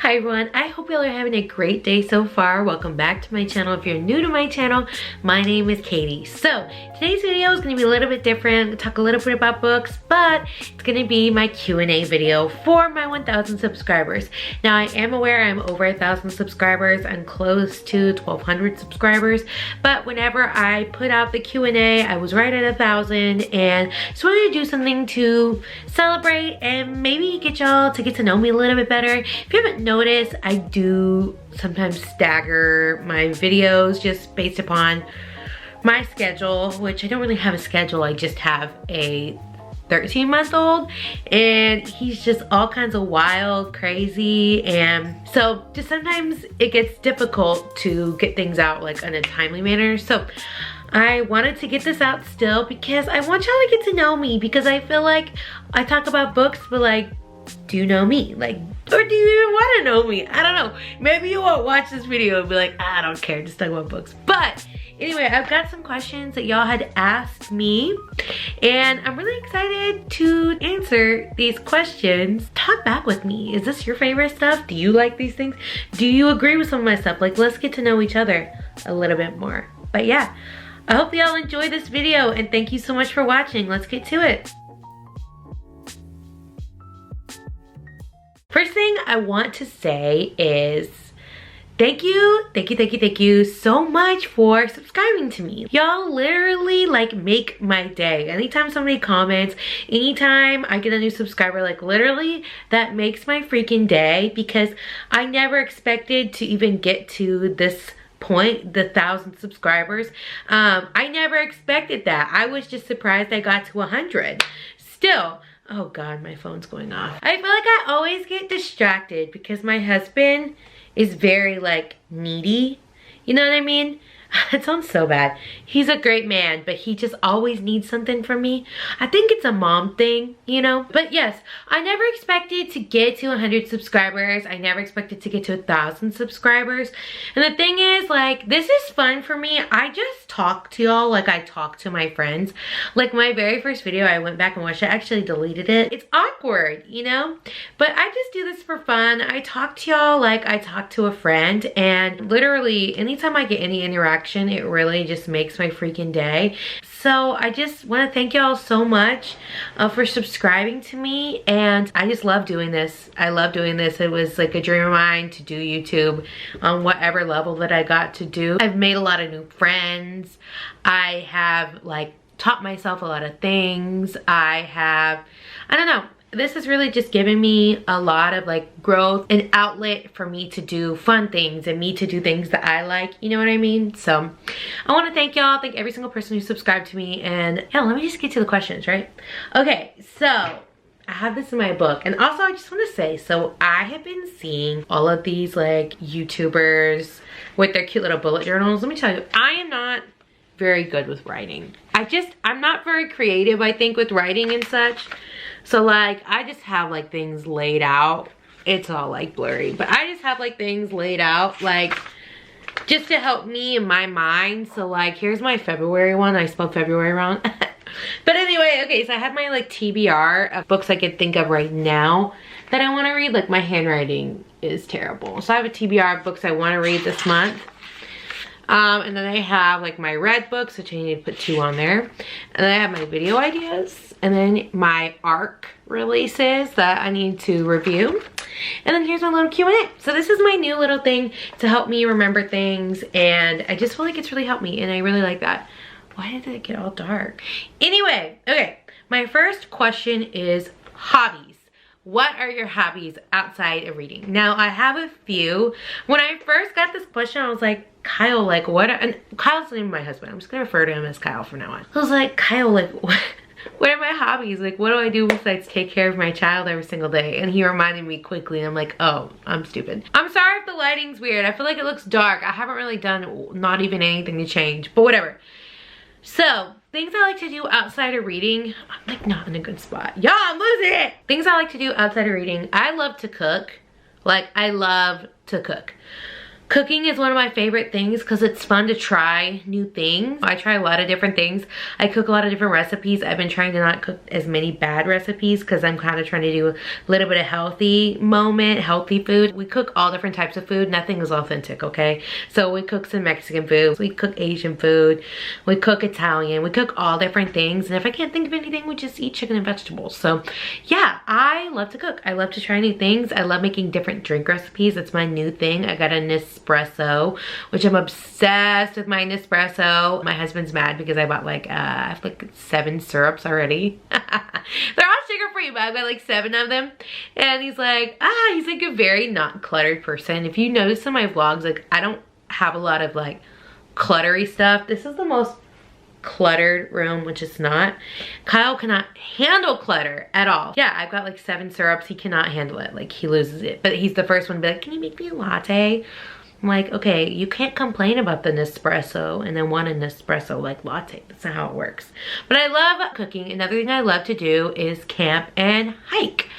Hi everyone, I hope y'all are having a great day so far. Welcome back to my channel. If you're new to my channel, my name is Katie. So today's video is going to be a little bit different. I'm going to talk a little bit about books, but it's going to be my Q&A video for my 1,000 subscribers. Now I am aware I'm over 1,000 subscribers. I'm close to 1,200 subscribers, but whenever I put out the Q&A, I was right at 1,000 and just wanted to do something to celebrate and maybe get y'all to get to know me a little bit better. If you haven't noticed, I do sometimes stagger my videos just based upon my schedule, which I don't really have a schedule. I just have a 13-month-old and he's just all kinds of wild, crazy, and so just sometimes it gets difficult to get things out like in a timely manner. So I wanted to get this out still because I want y'all to get to know me, because I feel like I talk about books, but like, do you know me? Like, or do you even want to know me? I don't know. Maybe you won't watch this video and be like, I don't care, just talk about books. But anyway, I've got some questions that y'all had asked me and I'm really excited to answer these questions. Talk back with me. Is this your favorite stuff? Do you like these things? Do you agree with some of my stuff? Like, let's get to know each other a little bit more. But yeah, I hope y'all enjoy this video and thank you so much for watching. Let's get to it. First thing I want to say is thank you so much for subscribing to me. Y'all literally like make my day. Anytime somebody comments, anytime I get a new subscriber, like literally that makes my freaking day, because I never expected to even get to this point, the 1,000 subscribers. I never expected that. I was just surprised I got to 100. Still, oh God, my phone's going off. I feel like I always get distracted because my husband is very like needy. You know what I mean? It sounds so bad. He's a great man, but he just always needs something from me. I think it's a mom thing, you know? But yes, I never expected to get to 100 subscribers. I never expected to get to 1,000 subscribers. And the thing is, like, this is fun for me. I just talk to y'all like I talk to my friends. Like my very first video, I went back and watched it. I actually deleted it. It's awkward, you know? But I just do this for fun. I talk to y'all like I talk to a friend, and literally anytime I get any interaction, it really just makes my freaking day. So I just want to thank y'all so much for subscribing to me, and I just love doing this. I love doing this. It was like a dream of mine to do YouTube on whatever level that I got to do. I've made a lot of new friends. I have like taught myself a lot of things. I don't know. This has really just given me a lot of like growth and outlet for me to do fun things and me to do things that I like, you know what I mean? So I want to thank y'all, thank every single person who subscribed to me, and yeah, let me just get to the questions, right? Okay, so I have this in my book, and also I just want to say, so I have been seeing all of these like YouTubers with their cute little bullet journals. Let me tell you, I am not very good with writing. I'm not very creative, I think, with writing and such. So like, I just have like things laid out. It's all like blurry, but I just have like things laid out like just to help me in my mind. So like, here's my February one. I spelled February wrong. But anyway, okay, so I have my like TBR of books I could think of right now that I want to read. Like my handwriting is terrible. So I have a TBR of books I want to read this month. And then I have like my read books, which I need to put 2 on there. And then I have my video ideas, and then my ARC releases that I need to review. And then here's my little Q&A. So this is my new little thing to help me remember things, and I just feel like it's really helped me, and I really like that. Why did it get all dark? Anyway, okay, my first question is hobbies. What are your hobbies outside of reading? Now, I have a few. When I first got this question, I was like, Kyle, like what and Kyle's the name of my husband. I'm just gonna refer to him as Kyle from now on. I was like, Kyle, like what are my hobbies? Like, what do I do besides take care of my child every single day? And he reminded me quickly, and I'm like, oh, I'm stupid. I'm sorry if the lighting's weird. I feel like it looks dark. I haven't really done not even anything to change, but whatever. So, things I like to do outside of reading. I'm like not in a good spot. Y'all, I'm losing it. Things I like to do outside of reading. I love to cook. Like, I love to cook. Cooking is one of my favorite things because it's fun to try new things. I try a lot of different things. I cook a lot of different recipes. I've been trying to not cook as many bad recipes because I'm kind of trying to do a little bit of healthy food. We cook all different types of food. Nothing is authentic, okay? So we cook some Mexican food. We cook Asian food. We cook Italian. We cook all different things. And if I can't think of anything, we just eat chicken and vegetables. So yeah, I love to cook. I love to try new things. I love making different drink recipes. That's my new thing. I got a Nespresso, which I'm obsessed with my Nespresso. My husband's mad because I bought like, I have like 7 syrups already. They're all sugar-free, but I've got like 7 of them. And he's like a very not cluttered person. If you notice in my vlogs, like I don't have a lot of like cluttery stuff. This is the most cluttered room, which is not. Kyle cannot handle clutter at all. Yeah, I've got like 7 syrups. He cannot handle it. Like he loses it. But he's the first one to be like, can you make me a latte? I'm like, okay, you can't complain about the Nespresso and then want a Nespresso like latte. That's not how it works. But I love cooking. Another thing I love to do is camp and hike.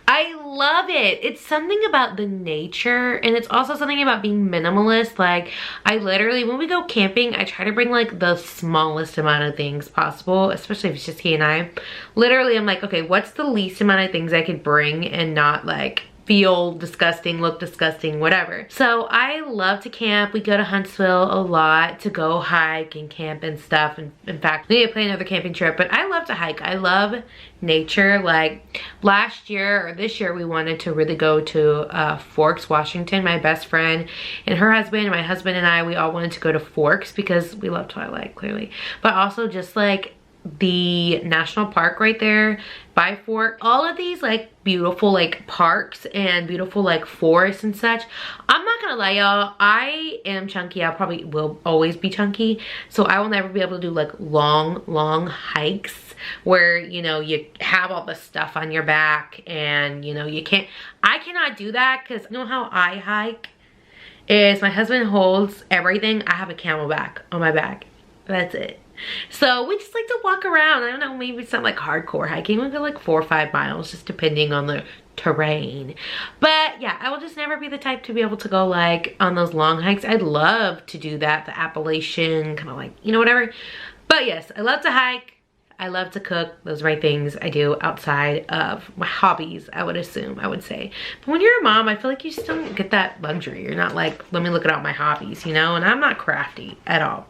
I love it. It's something about the nature, and it's also something about being minimalist. Like I literally, when we go camping, I try to bring like the smallest amount of things possible, especially if it's just he and I. Literally, I'm like, okay, what's the least amount of things I could bring and not like feel disgusting, look disgusting, whatever. So I love to camp. We go to Huntsville a lot to go hike and camp and stuff. And in fact, we need to plan another camping trip, but I love to hike. I love nature. Like last year or this year, we wanted to really go to Forks, Washington. My best friend and her husband, my husband and I, we all wanted to go to Forks because we love Twilight, clearly. But also just like the national park right there by Fort. All of these like beautiful like parks and beautiful like forests and such. I'm not gonna lie, y'all, I am chunky. I probably will always be chunky, so I will never be able to do like long hikes where, you know, you have all the stuff on your back and, you know, I cannot do that because you know how I hike is my husband holds everything. I have a camelback on my back. That's it. So we just like to walk around. I don't know, maybe it's not like hardcore hiking. We go like 4 or 5 miles, just depending on the terrain. But yeah, I will just never be the type to be able to go like on those long hikes. I'd love to do that, the Appalachian, kind of like, you know, whatever. But yes, I love to hike. I love to cook. Those are my things I do outside of my hobbies, I would assume, I would say. But when you're a mom, I feel like you still don't get that luxury. You're not like, let me look at all my hobbies, you know? And I'm not crafty at all.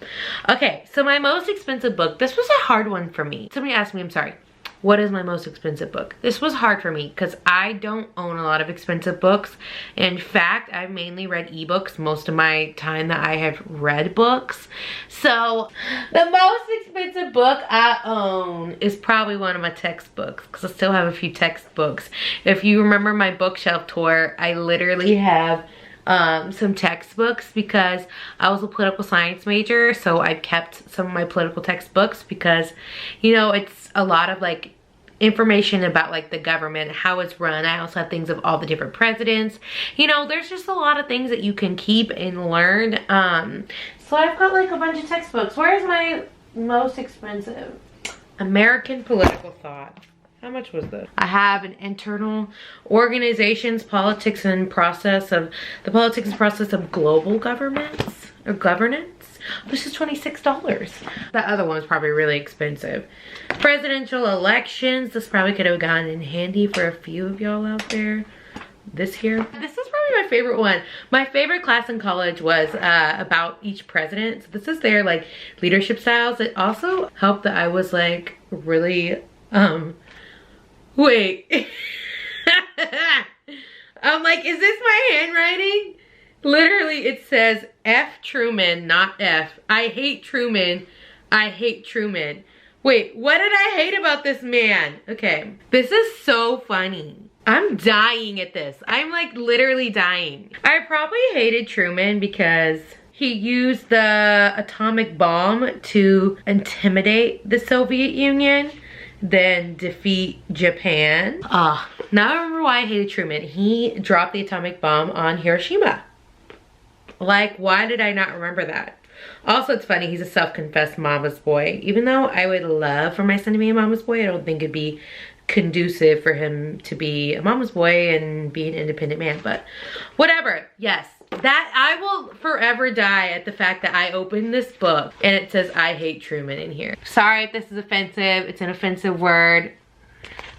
Okay, so my most expensive book. This was a hard one for me. Somebody asked me, I'm sorry, what is my most expensive book? This was hard for me because I don't own a lot of expensive books. In fact, I've mainly read ebooks most of my time that I have read books. So the most expensive book I own is probably one of my textbooks because I still have a few textbooks. If you remember my bookshelf tour, I literally have some textbooks because I was a political science major, so I kept some of my political textbooks because, you know, it's a lot of like information about like the government, how it's run. I also have things of all the different presidents. You know, there's just a lot of things that you can keep and learn. So I've got like a bunch of textbooks. Where is my most expensive? American Political Thought. How much was this? I have an Internal Organizations, Politics and Process of the Politics and Process of Global Governments or Governance. This is $26. That other one was probably really expensive. Presidential Elections. This probably could have gone in handy for a few of y'all out there this year. This is probably my favorite one. My favorite class in college was about each president. So this is their like leadership styles. It also helped that I was like really wait. I'm like, is this my handwriting? Literally, it says F Truman, not F. I hate Truman. I hate Truman. Wait, what did I hate about this man? Okay, this is so funny. I'm dying at this. I'm like literally dying. I probably hated Truman because he used the atomic bomb to intimidate the Soviet Union, then defeat Japan. Now I remember why I hated Truman. He dropped the atomic bomb on Hiroshima. Like, why did I not remember that? Also, it's funny, he's a self-confessed mama's boy. Even though I would love for my son to be a mama's boy, I don't think it'd be conducive for him to be a mama's boy and be an independent man, but whatever. Yes, That I will forever die at the fact that I opened this book and it says I hate Truman in here. Sorry if this is offensive. It's an offensive word.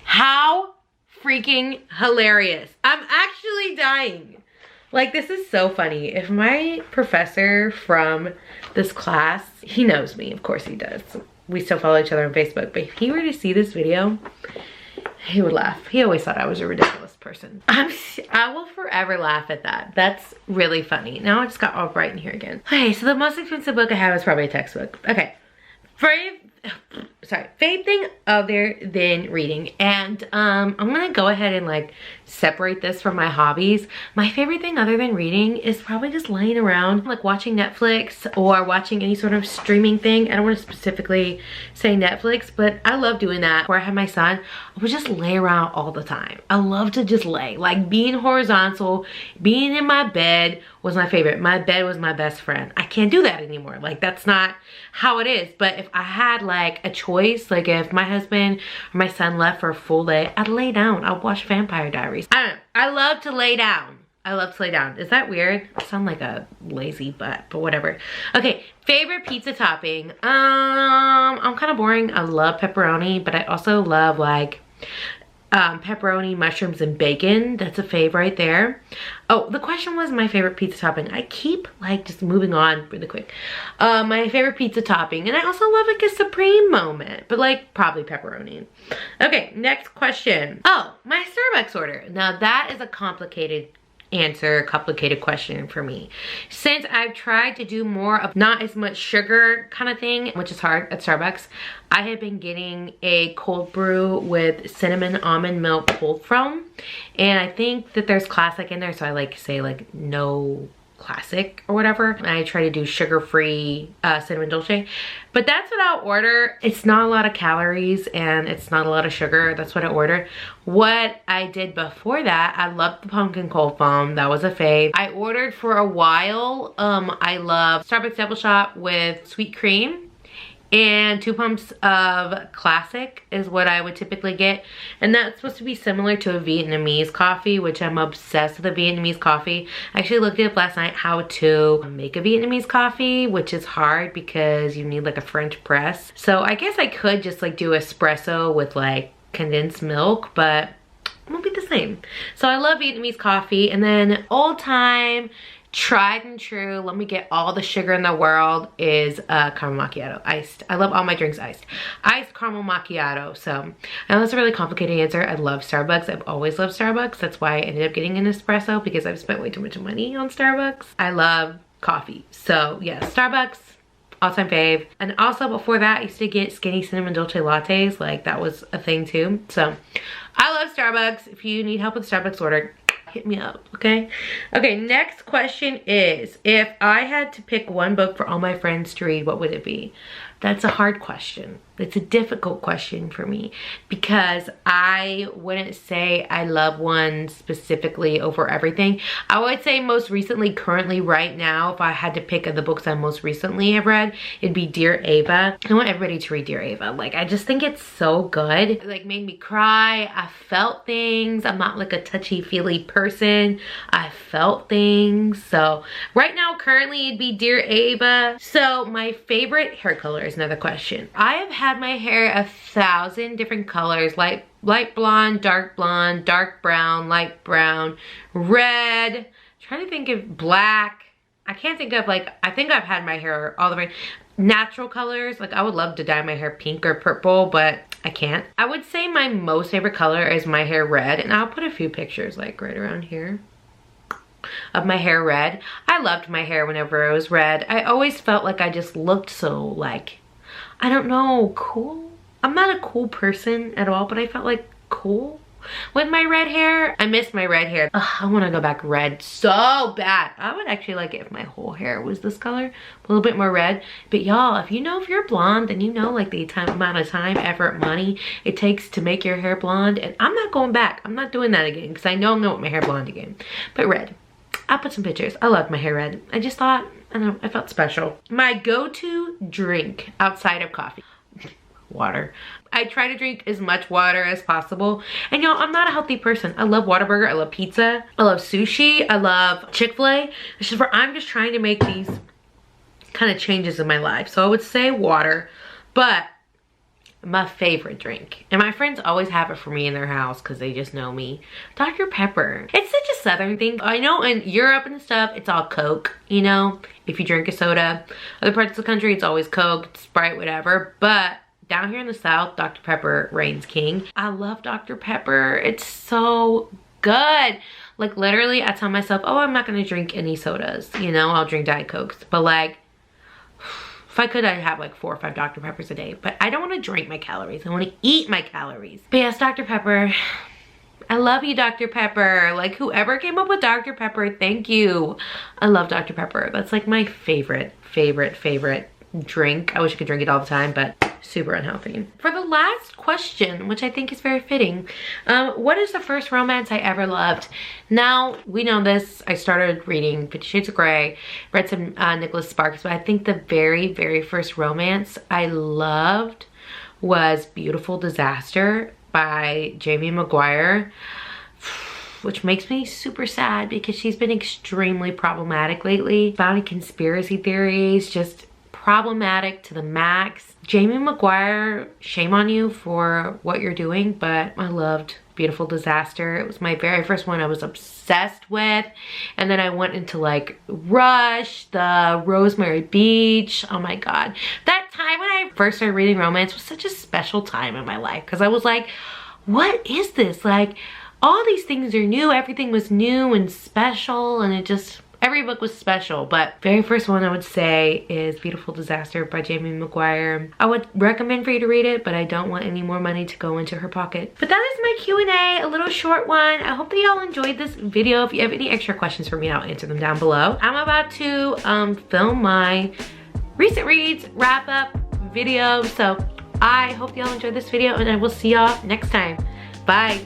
How freaking hilarious. I'm actually dying. Like, this is so funny. If my professor from this class, he knows me, of course he does. We still follow each other on Facebook, but if he were to see this video, he would laugh. He always thought I was a ridiculous person. I will forever laugh at that. That's really funny. Now I just got all bright in here again. Okay, so the most expensive book I have is probably a textbook. Okay, fave thing other than reading. And I'm gonna go ahead and like separate this from my hobbies. My favorite thing other than reading is probably just laying around, like watching Netflix or watching any sort of streaming thing. I don't want to specifically say Netflix, but I love doing that. Before I had my son, I would just lay around all the time. I love to just lay, like being horizontal, being in my bed was my favorite. My bed was my best friend. I can't do that anymore. Like, that's not how it is. But if I had like a choice, like if my husband or my son left for a full day, I'd lay down. I'd watch Vampire Diaries. I don't know. I love to lay down. I love to lay down. Is that weird? I sound like a lazy butt, but whatever. Okay, favorite pizza topping. I'm kind of boring. I love pepperoni, but I also love like pepperoni, mushrooms, and bacon. That's a fave right there. Oh, the question was my favorite pizza topping. I keep like just moving on really quick. My favorite pizza topping, and I also love like a supreme moment, but like probably pepperoni. Okay, next question. Oh, my Starbucks order. Now that is a complicated question for me. Since I've tried to do more of not as much sugar kind of thing, which is hard at Starbucks, I have been getting a cold brew with cinnamon almond milk cold foam, and I think that there's classic in there, so I like say like no classic or whatever. And I try to do sugar-free cinnamon dolce, but that's what I'll order. It's not a lot of calories and it's not a lot of sugar. That's what I ordered. What I did before that, I loved the pumpkin cold foam. That was a fave. I ordered for a while. I love Starbucks Double Shot with sweet cream, and 2 pumps of classic is what I would typically get. And that's supposed to be similar to a Vietnamese coffee, which I'm obsessed with a Vietnamese coffee. I actually looked up last night how to make a Vietnamese coffee, which is hard because you need like a French press. So I guess I could just like do espresso with like condensed milk, but it won't be the same. So I love Vietnamese coffee. And then all time tried and true, let me get all the sugar in the world, is caramel macchiato, iced. I love all my drinks iced. Iced caramel macchiato. So I know that's a really complicated answer. I love Starbucks. I've always loved Starbucks. That's why I ended up getting an espresso, because I've spent way too much money on Starbucks. I love coffee. So yeah, Starbucks, all-time fave. And also before that, I used to get skinny cinnamon dolce lattes. Like, that was a thing too. So I love Starbucks. If you need help with Starbucks order, hit me up, okay? Okay, next question is, if I had to pick one book for all my friends to read, what would it be? That's a hard question. It's a difficult question for me, because I wouldn't say I love one specifically over everything. I would say most recently, currently, right now, if I had to pick of the books I most recently have read, it'd be Dear Ava. I want everybody to read Dear Ava. Like, I just think it's so good. It like made me cry. I felt things. I'm not like a touchy-feely person. I felt things. So right now, currently, it'd be Dear Ava. So my favorite hair color is another question. I have had my hair 1,000 different colors, light blonde, dark brown, light brown, red. I'm trying to think of black. I can't think of, like, I think I've had my hair all the way natural colors. Like, I would love to dye my hair pink or purple, but I can't. I would say my most favorite color is my hair red, and I'll put a few pictures like right around here of my hair red. I loved my hair whenever it was red. I always felt like I just looked so, like, I don't know, cool. I'm not a cool person at all, but I felt like cool with my red hair. I miss my red hair. Ugh, I want to go back red so bad. I would actually like it if my whole hair was this color, a little bit more red. But y'all, if you're blonde, and you know like the amount of time, effort, money it takes to make your hair blonde, and I'm not going back. I'm not doing that again, because I know I'm gonna want my hair blonde again. But red. I'll put some pictures. I loved my hair red. I just thought, I don't know, I felt special. My go-to drink outside of coffee. water. I try to drink as much water as possible. And y'all, I'm not a healthy person. I love Whataburger, I love pizza, I love sushi, I love Chick-fil-A. It's just where I'm just trying to make these kind of changes in my life. So I would say water, but my favorite drink, and my friends always have it for me in their house because they just know me, Dr. Pepper. It's such a Southern thing. I know in Europe and stuff, it's all Coke, you know, if you drink a soda. Other parts of the country, it's always Coke, Sprite, whatever. But down here in the South, Dr. Pepper reigns king. I love Dr. Pepper. It's so good. Like literally, I tell myself, oh, I'm not gonna drink any sodas, you know, I'll drink Diet Cokes. But like, if I could, I'd have like 4 or 5 Dr. Peppers a day. But I don't want to drink my calories. I want to eat my calories. But yes, Dr. Pepper. I love you, Dr. Pepper. Like whoever came up with Dr. Pepper, thank you. I love Dr. Pepper. That's like my favorite drink. I wish I could drink it all the time, but super unhealthy. For the last question, which I think is very fitting, what is the first romance I ever loved? Now, we know this. I started reading 50 Shades of Grey, read some Nicholas Sparks, but I think the very first romance I loved was Beautiful Disaster by Jamie Maguire, which makes me super sad because she's been extremely problematic lately. About conspiracy theories, just problematic to the max. Jamie Maguire, shame on you for what you're doing, but I loved Beautiful Disaster. It was my very first one I was obsessed with. And then I went into like Rush, the Rosemary Beach. Oh my God. That time when I first started reading romance was such a special time in my life because I was like, what is this? Like, all these things are new. Everything was new and special, and it just, every book was special. But very first one I would say is Beautiful Disaster by Jamie Maguire. I would recommend for you to read it, but I don't want any more money to go into her pocket. But that is my Q&A, a little short one. I hope that y'all enjoyed this video. If you have any extra questions for me, I'll answer them down below. I'm about to film my recent reads wrap up video. So I hope y'all enjoyed this video, and I will see y'all next time. Bye.